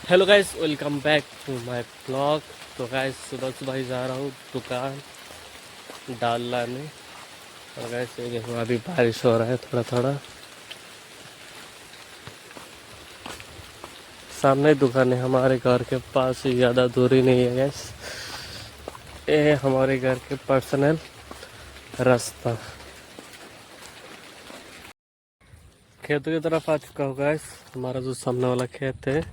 Hello guys, welcome back to my blog. तो guys सुबह सुबह ही जा रहा हूँ दुकान डाल लाने। और गाइस ये देखो अभी बारिश हो रहा है थोड़ा थोड़ा। सामने दुकान है, हमारे घर के पास ही, ज़्यादा दूरी नहीं है गाइस। ये है हमारे घर के पर्सनल रास्ता। खेतों की तरफ आ चुका हूँ गाइस। हमारा जो सामने वाला खेत है,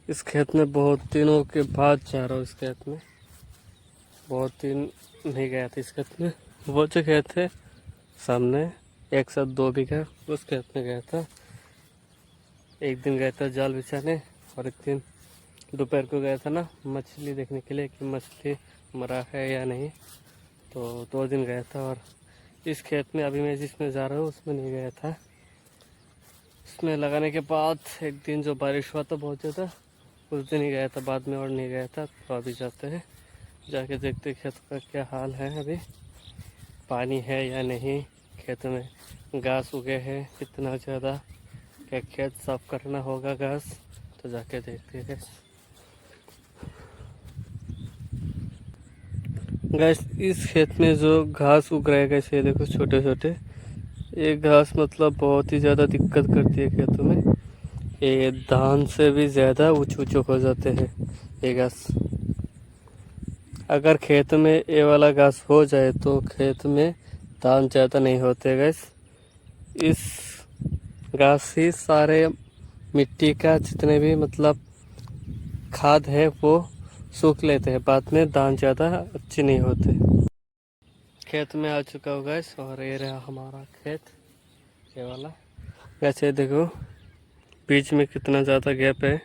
इस खेत में बहुत दिनों के बाद जा रहा हूँ। इस खेत में बहुत दिन नहीं गया था। इस खेत में वो जो खेत है सामने, एक साथ 2 बीघा, उस खेत में गया था। एक दिन गया था जाल बिछाने, और एक दिन दोपहर को गया था ना मछली देखने के लिए कि मछली मरा है या नहीं। तो 2 दिन गया था। और इस खेत में अभी मैं जिसमें जा रहा हूँ उसमें नहीं गया था। उसमें लगाने के बाद एक दिन जो बारिश हुआ था बहुत ज़्यादा, उस दिन ही गया था, बाद में और नहीं गया था। तो अभी जाते हैं, जाके देखते खेत का क्या हाल है, अभी पानी है या नहीं, खेत में घास उगे हैं कितना ज़्यादा, क्या खेत साफ करना होगा घास। तो जाके देखते हैं गैस। इस खेत में जो घास उग रहा है गैस, ये देखो छोटे छोटे, ये घास मतलब बहुत ही ज़्यादा दिक्कत करती है खेतों में। ये धान से भी ज़्यादा ऊंचे ऊंचे हो जाते हैं ये घास। अगर खेत में ये वाला घास हो जाए तो खेत में धान ज़्यादा नहीं होते गैस। इस घास ही सारे मिट्टी का जितने भी मतलब खाद है वो सूख लेते हैं, बाद में धान ज़्यादा अच्छे नहीं होते। खेत में आ चुका हूँ गैस, और ये रहा हमारा खेत, ये वाला। वैसे देखो बीच में कितना ज़्यादा गैप है,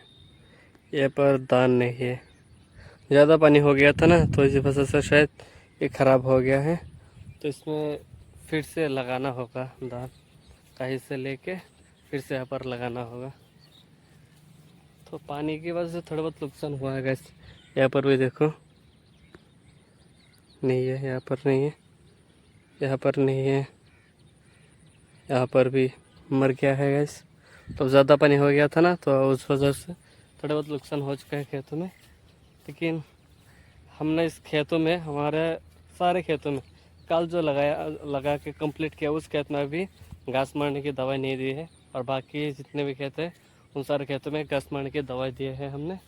ये पर धान नहीं है। ज़्यादा पानी हो गया था ना, तो इसी वजह से शायद ये ख़राब हो गया है। तो इसमें फिर से लगाना होगा धान, कहीं से लेके फिर से यहाँ पर लगाना होगा। तो पानी की वजह से थोड़ा बहुत नुकसान हुआ है गैस। यहाँ पर भी देखो नहीं है, यहाँ पर नहीं है, यहाँ पर नहीं है, यहाँ पर भी मर गया है गैस। तो ज़्यादा पानी हो गया था ना, तो उस वजह से थोड़ा बहुत नुकसान हो चुका है खेतों में। लेकिन हमने इस खेतों में, हमारे सारे खेतों में कल जो लगा के कंप्लीट किया, उस खेत में भी घास मारने की दवाई नहीं दी है। और बाकी जितने भी खेत हैं उन सारे खेतों में घास मारने की दवाई दी है हमने।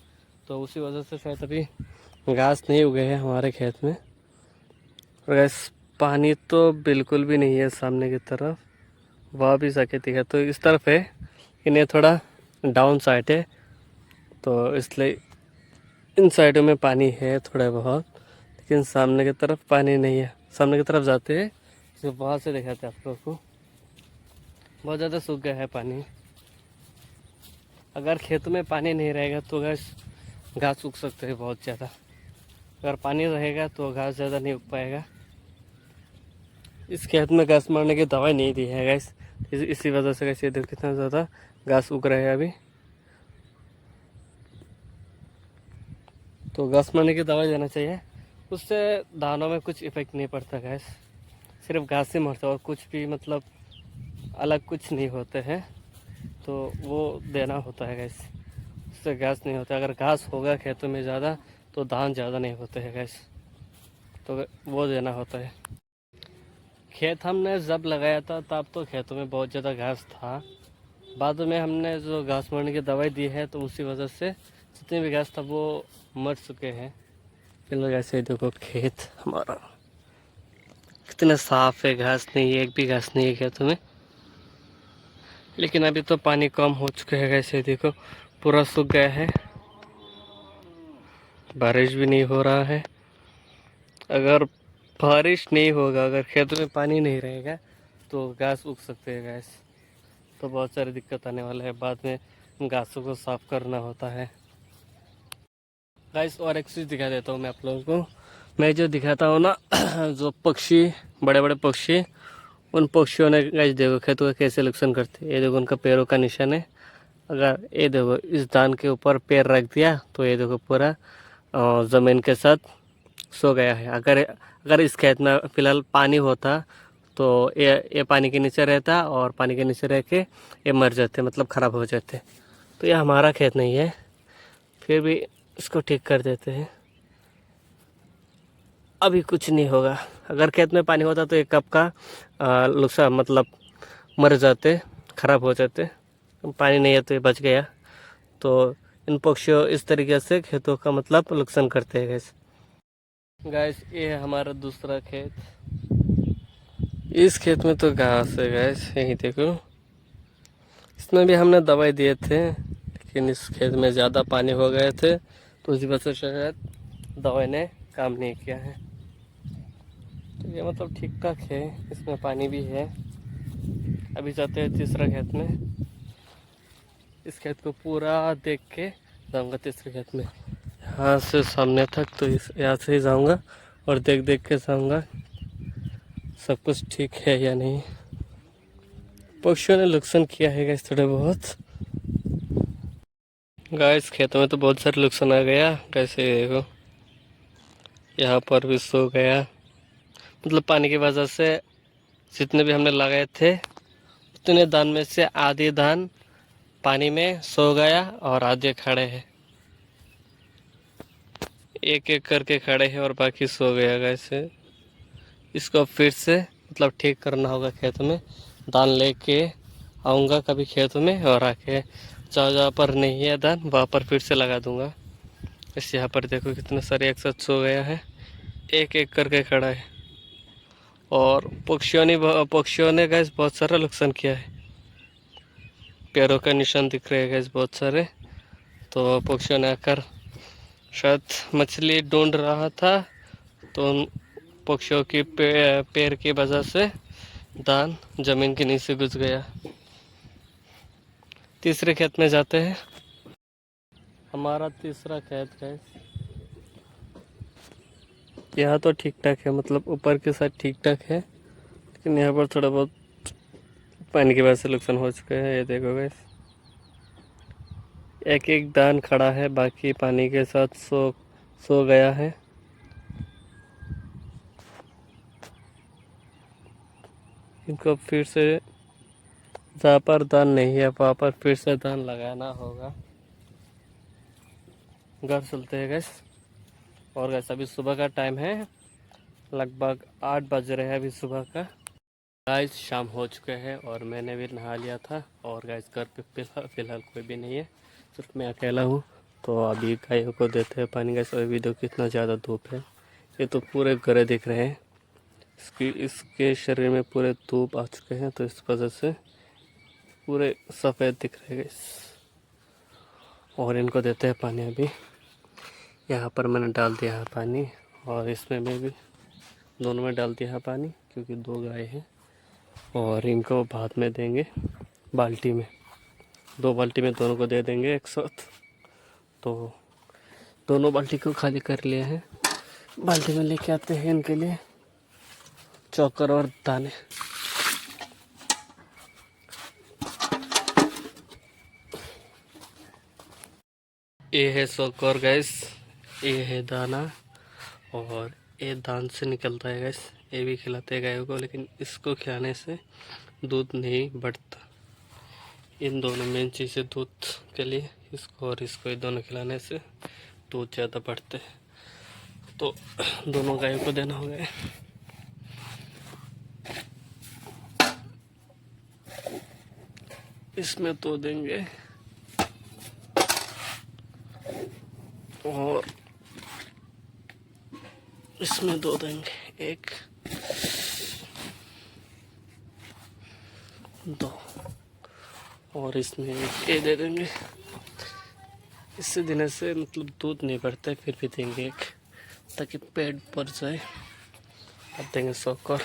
तो उसी वजह से शायद अभी घास नहीं उगे हैं हमारे खेत में। और गैस पानी तो बिल्कुल भी नहीं है सामने की तरफ, वहाँ भी जाके दिखा। तो इस तरफ है, इन्हें थोड़ा डाउन साइड है, तो इसलिए इन साइडों में पानी है थोड़ा बहुत, लेकिन सामने की तरफ पानी नहीं है। सामने की तरफ जाते हैं तो वहाँ से दिखाते हैं आप लोग को, बहुत ज़्यादा सूख गया है पानी। अगर खेतों में पानी नहीं रहेगा तो घास उग सकते हैं बहुत ज़्यादा। अगर पानी रहेगा तो घास ज़्यादा नहीं उग पाएगा। इस खेत में घास मारने की दवाई नहीं दी है गैस, इसी वजह से गैस ये देखो कितना ज़्यादा घास उग रहा है अभी। तो घास मारने की दवाई देना चाहिए, उससे धानों में कुछ इफेक्ट नहीं पड़ता गैस। सिर्फ घास ही मरता है और कुछ भी मतलब अलग कुछ नहीं होते हैं। तो वो देना होता है गैस, उससे घास नहीं होता। अगर घास होगा खेतों में ज़्यादा तो धान ज़्यादा नहीं होते हैं गैस, तो वो देना होता है। खेत हमने जब लगाया था तब तो खेतों में बहुत ज़्यादा घास था। बाद में हमने जो घास मारने की दवाई दी है, तो उसी वजह से जितने भी घास था वो मर चुके हैं। फिलहाल ऐसे देखो खेत हमारा कितना साफ है, घास नहीं है, एक भी घास नहीं है खेतों में। लेकिन अभी तो पानी कम हो चुका है, ऐसे देखो पूरा सूख गया है, बारिश भी नहीं हो रहा है। अगर बारिश नहीं होगा, अगर खेतों में पानी नहीं रहेगा तो घास उग सकते हैं घास। तो बहुत सारी दिक्कत आने वाला है, बाद में घासों को साफ करना होता है गाइस। और एक चीज़ दिखा देता हूँ मैं आप लोगों को। मैं जो दिखाता हूँ ना जो पक्षी, बड़े बड़े पक्षी, उन पक्षियों ने गाइस देखो खेतों का कैसे नुकसान करते हैं। ये देखो उनका पैरों का निशान है। अगर ये देखो इस धान के ऊपर पैर रख दिया तो ये देखो पूरा ज़मीन के साथ सो गया है। अगर अगर इस खेत में फ़िलहाल पानी होता तो ये पानी के नीचे रहता, और पानी के नीचे रह के ये मर जाते, मतलब ख़राब हो जाते। तो ये हमारा खेत नहीं है, फिर भी इसको ठीक कर देते हैं। अभी कुछ नहीं होगा। अगर खेत में पानी होता तो एक कप का नुकसान मतलब मर जाते, खराब हो जाते। पानी नहीं है तो ये बच गया। तो इन पक्षियों इस तरीके से खेतों का मतलब नुकसान करते हैं गैस। गैस ये है हमारा दूसरा खेत। इस खेत में तो घास है गैस, यही देखो। इसमें भी हमने दवाई दिए थे, लेकिन इस खेत में ज़्यादा पानी हो गए थे तो उसी वजह से शायद दवाई ने काम नहीं किया है। तो ये मतलब ठीक ठाक है, इसमें पानी भी है। अभी जाते हैं तीसरा खेत में। इस खेत को पूरा देख के जाऊंगा तीसरे खेत में, यहाँ से सामने तक। तो इस यहाँ से ही जाऊंगा और देख देख के जाऊंगा सब कुछ ठीक है या नहीं। पक्षियों ने नुकसान किया है गैस थोड़े बहुत। गाइस खेतों में तो बहुत सारे नुकसान आ गया। कैसे देखो, यहाँ पर भी सो गया। मतलब पानी की वजह से जितने भी हमने लगाए थे उतने धान में से आधे धान पानी में सो गया और आधे खड़े हैं। एक एक करके खड़े हैं और बाकी सो गया। कैसे इसको फिर से मतलब ठीक करना होगा। खेत में धान लेके आऊँगा कभी खेत में और आके जहाँ जहाँ पर नहीं है धान वहाँ पर फिर से लगा दूंगा। इस यहाँ पर देखो कितने सारे एक साथ सो गया है, एक एक करके खड़ा है। और पक्षियों ने गैस बहुत सारा नुकसान किया है। पैरों का निशान दिख रहे हैं गैस बहुत सारे। तो पक्षियों ने आकर शायद मछली ढूंढ रहा था, तो उन पक्षियों की पैर की वजह से धान जमीन के नीचे घुस गया। तीसरे खेत में जाते हैं। हमारा तीसरा खेत है। यहाँ तो ठीक ठाक है, मतलब ऊपर के साइड ठीक ठाक है, लेकिन यहाँ पर थोड़ा बहुत पानी की वजह से नुकसान हो चुका है। ये देखो गाइस, एक एक दान खड़ा है, बाकी पानी के साथ सो गया है। इनको फिर से जहाँ पर दान नहीं है वहाँ पर फिर से दान लगाना होगा। घर चलते हैं गैस। और गैस अभी सुबह का टाइम है, लगभग 8 बज रहे हैं अभी सुबह का। गाइस शाम हो चुके हैं और मैंने भी नहा लिया था। और गाइस घर पे फिलहाल कोई भी नहीं है, सिर्फ मैं अकेला हूँ। तो अभी गायों को देते हैं पानी। गैस अभी देखो कितना ज़्यादा धूप है, ये तो पूरे गरे दिख रहे हैं। इसके शरीर में पूरे धूप आ चुके हैं, तो इस वजह से पूरे सफ़ेद दिख रहे हैं गैस। और इनको देते हैं पानी। अभी यहाँ पर मैंने डाल दिया है पानी, और इसमें मैं भी दोनों में डाल दिया है पानी, क्योंकि 2 गाय हैं। और इनको बाद में देंगे बाल्टी में, 2 बाल्टी में दोनों को दे देंगे एक साथ। तो दोनों बाल्टी को खाली कर लिए हैं। बाल्टी में लेके आते हैं इनके लिए चोकर और दाने। ये है चोकर गैस, ये है दाना, और ये दान से निकलता है गैस। ये भी खिलाते हैं गायों को, लेकिन इसको खिलाने से दूध नहीं बढ़ता। इन दोनों मेन चीज़ें दूध के लिए, इसको और इसको, ये दोनों खिलाने से दूध ज़्यादा बढ़ते हैं। तो दोनों गायों को देना होगा। इसमें तो देंगे, और इसमें 2 देंगे, 1 2, और इसमें ये दे देंगे। इससे देने से मतलब दूध नहीं बढ़ता है, फिर भी देंगे 1, ताकि पेट भर जाए। अब देंगे शक्कर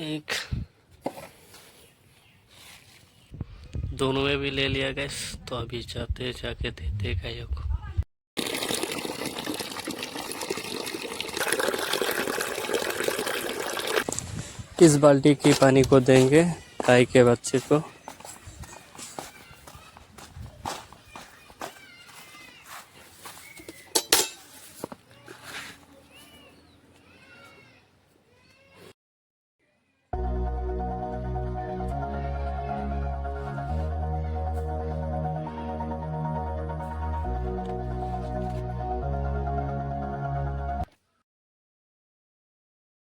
1, दोनों में भी ले लिया गैस। तो अभी जाते जाके देते गायों को। इस बाल्टी की पानी को देंगे गाय के बच्चे को।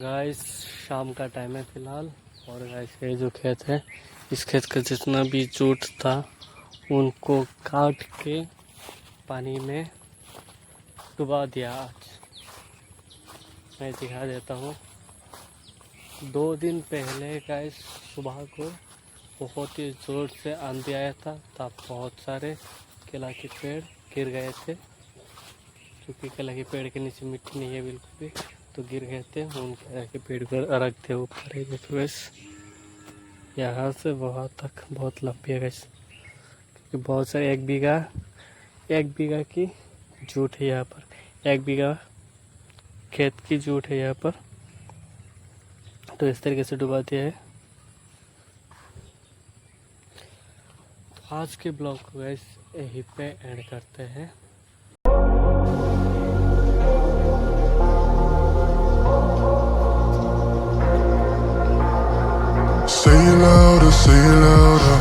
गाइस शाम का टाइम है फिलहाल, और गाइस ये जो खेत है, इस खेत का जितना भी जूट था उनको काट के पानी में डुबा दिया। आज मैं दिखा देता हूँ। 2 दिन पहले गाइस सुबह को बहुत ही ज़ोर से आंधी आया था, तब बहुत सारे केला के पेड़ गिर गए थे, क्योंकि केला के पेड़ के नीचे मिट्टी नहीं है बिल्कुल भी, तो गिर गए थे। उन केला के पेड़ पर अरग थे ऊपर। देखो गैस, यहाँ से वहाँ तक बहुत लंबी है गैस, क्योंकि बहुत सारे 1 बीघा की जूट है यहाँ पर, 1 बीघा खेत की जूट है यहाँ पर। तो इस तरीके से डुबा दिया है। आज के ब्लॉग को गैस यहीं पे एंड करते हैं। Say it louder, say it louder.